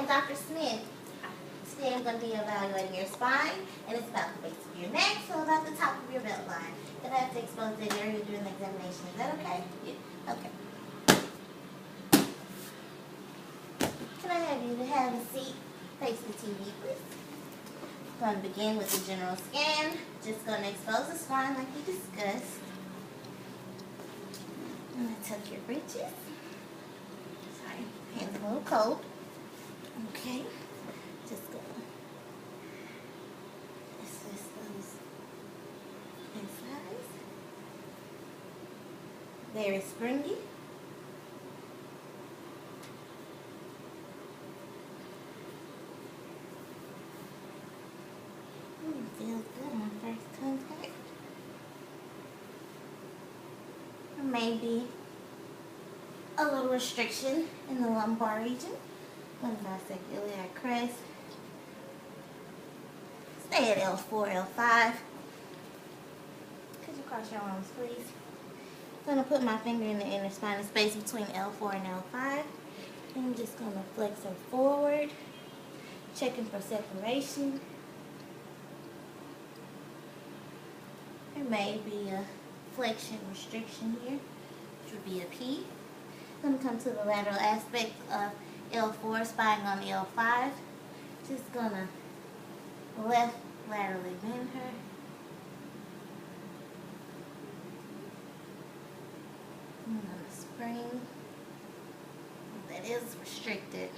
am Dr. Smith. Today I'm going to be evaluating your spine, and it's about the base of your neck, so about the top of your belt line. Then I have to expose that area during the examination. Is that okay? Yeah. Okay. Can I have you to have a seat? Face the TV, please. I'm going to begin with the general scan. Just going to expose the spine like we discussed. I'm going to tuck your breeches. Sorry, hands a little cold. Okay. Just going to assess those insides. Very springy. Feels good on first contact. Maybe a little restriction in the lumbar region. Going to dissect iliac crest. Stay at L4, L5. Could you cross your arms, please? I'm going to put my finger in the inner spinal space between L4 and L5. And I'm just going to flex her forward, checking for separation. There may be a flexion restriction here, which would be a P. I'm going to come to the lateral aspect of L4, spine on L5. Just going to left laterally bend her. I'm going to spring. That is restricted.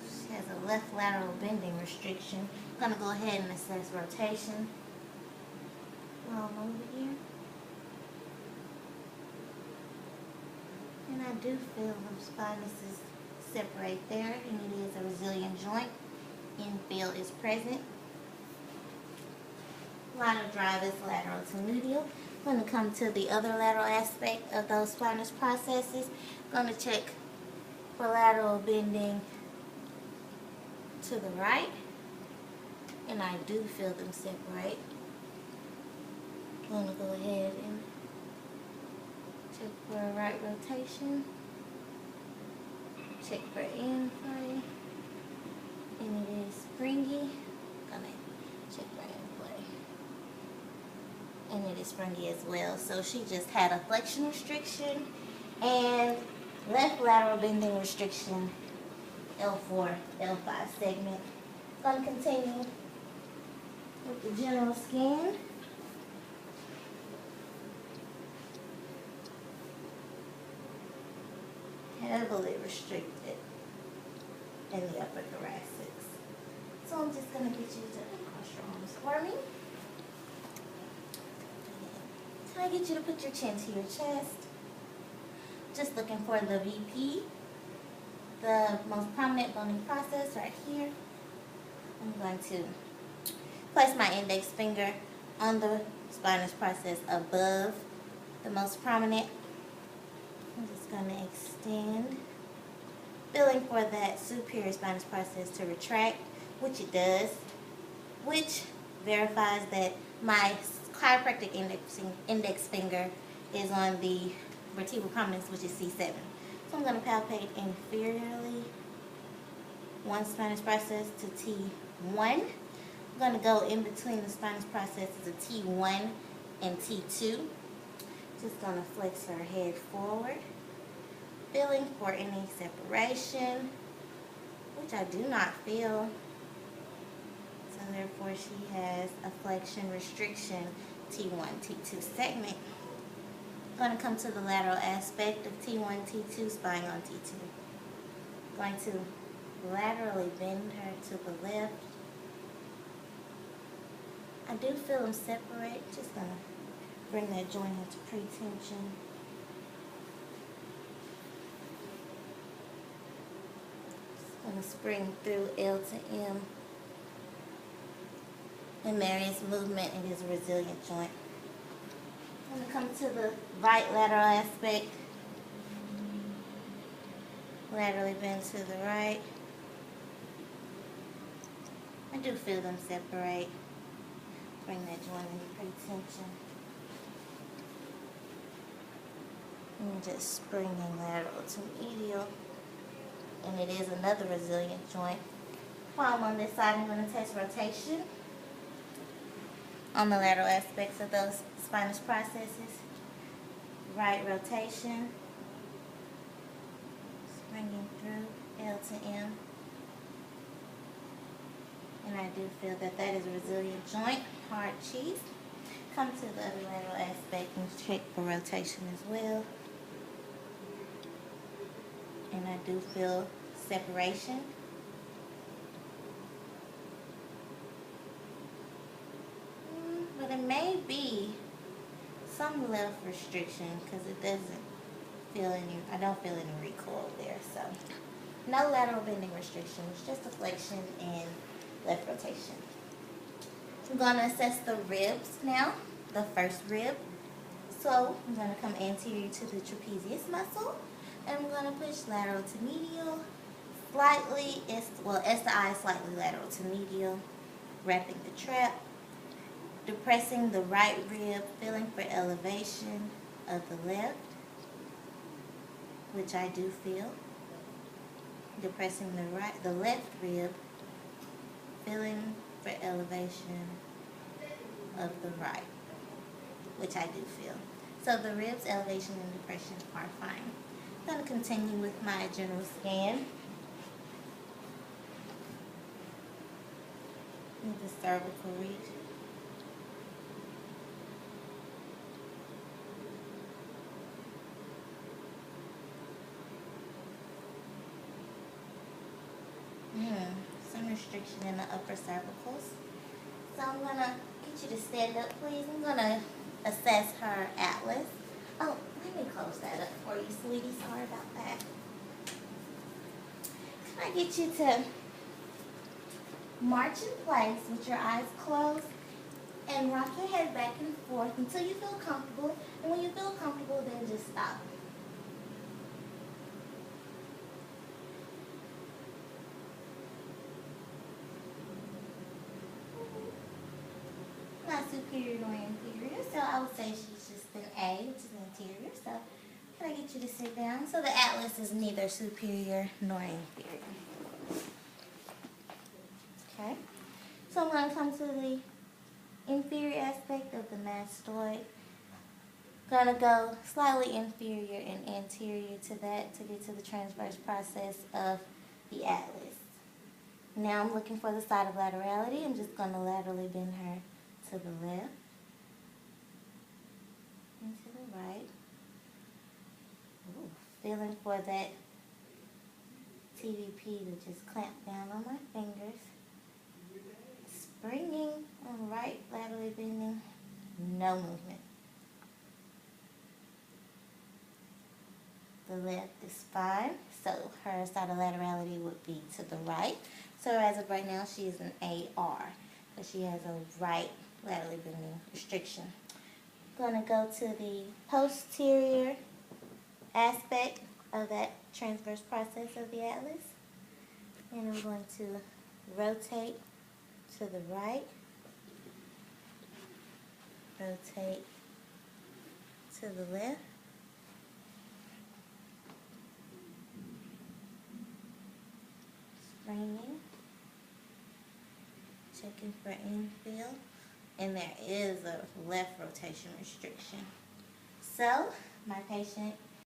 She has a left lateral bending restriction. I'm going to go ahead and assess rotation. All over here. And I do feel the spinuses separate there, and it is a resilient joint. Infield is present. Lateral drive is lateral to medial. I'm going to come to the other lateral aspect of those spinous processes. I'm going to check for lateral bending to the right, and I do feel them separate. I'm going to go ahead and check for a right rotation. Check for in play. And it is springy. I'm going to check for in play. And it is springy as well. So she just had a flexion restriction and left lateral bending restriction, L4, L5 segment. I'm going to continue with the general scan. Heavily restricted in the upper thoracics. So I'm just going to get you to cross your arms for me. Can I get you to put your chin to your chest? Just looking for the VP, the most prominent bony process right here. I'm going to place my index finger on the spinous process above the most prominent. I'm just going to extend, feeling for that superior spinous process to retract, which it does, which verifies that my chiropractic index finger is on the vertebral prominence, which is C7. So I'm going to palpate inferiorly one spinous process to T1. I'm going to go in between the spinous processes of T1 and T2. Just going to flex her head forward, feeling for any separation, which I do not feel. So therefore she has a flexion restriction, T1, T2 segment. I'm going to come to the lateral aspect of T1, T2, spine on T2. Going to laterally bend her to the left. I do feel them separate. Just going to bring that joint into pre-tension. Just going to spring through L to M. And there is movement. It is a resilient joint. I'm going to come to the right lateral aspect. Laterally bend to the right. I do feel them separate. Bring that joint into pre-tension. And just springing lateral to medial. and it is another resilient joint. While I'm on this side, I'm going to test rotation on the lateral aspects of those spinous processes. Right rotation, springing through L to M. And I do feel that that is a resilient joint. Hard cheese. Come to the other lateral aspect and check for rotation as well. And I do feel separation. But it may be some left restriction because it doesn't feel any, I don't feel any recoil there. So no lateral bending restrictions, just a flexion and left rotation. I'm going to assess the ribs now, the first rib. So I'm going to come anterior to the trapezius muscle, and I'm going to push lateral to medial, slightly, S to I, slightly lateral to medial, wrapping the trap, depressing the right rib, feeling for elevation of the left, which I do feel, depressing the left rib, feeling for elevation of the right, which I do feel. So the ribs, elevation, and depression are fine. I'm going to continue with my general scan. Need the cervical reach. Some restriction in the upper cervicals. So I'm going to get you to stand up, please. I'm going to assess her atlas. Oh, let me close that up for you, sweetie. Sorry about that. Can I get you to march in place with your eyes closed and rock your head back and forth until you feel comfortable. And when you feel comfortable, then just stop. Not superior nor inferior, so I would say she's just an A, which is anterior. So can I get you to sit down? So the atlas is neither superior nor inferior. Okay, so I'm going to come to the inferior aspect of the mastoid. Going to go slightly inferior and anterior to that to get to the transverse process of the atlas. Now I'm looking for the side of laterality. I'm just going to laterally bend her to the left and to the right. Ooh, feeling for that TVP to just clamp down on my fingers. Springing and right, laterally bending, no movement. The left is fine, so her side of laterality would be to the right. So as of right now, she is an AR, but she has a right laterally bending restriction. I'm going to go to the posterior aspect of that transverse process of the atlas, and I'm going to rotate to the right, rotate to the left, springing, checking for infill, and there is a left rotation restriction. So my patient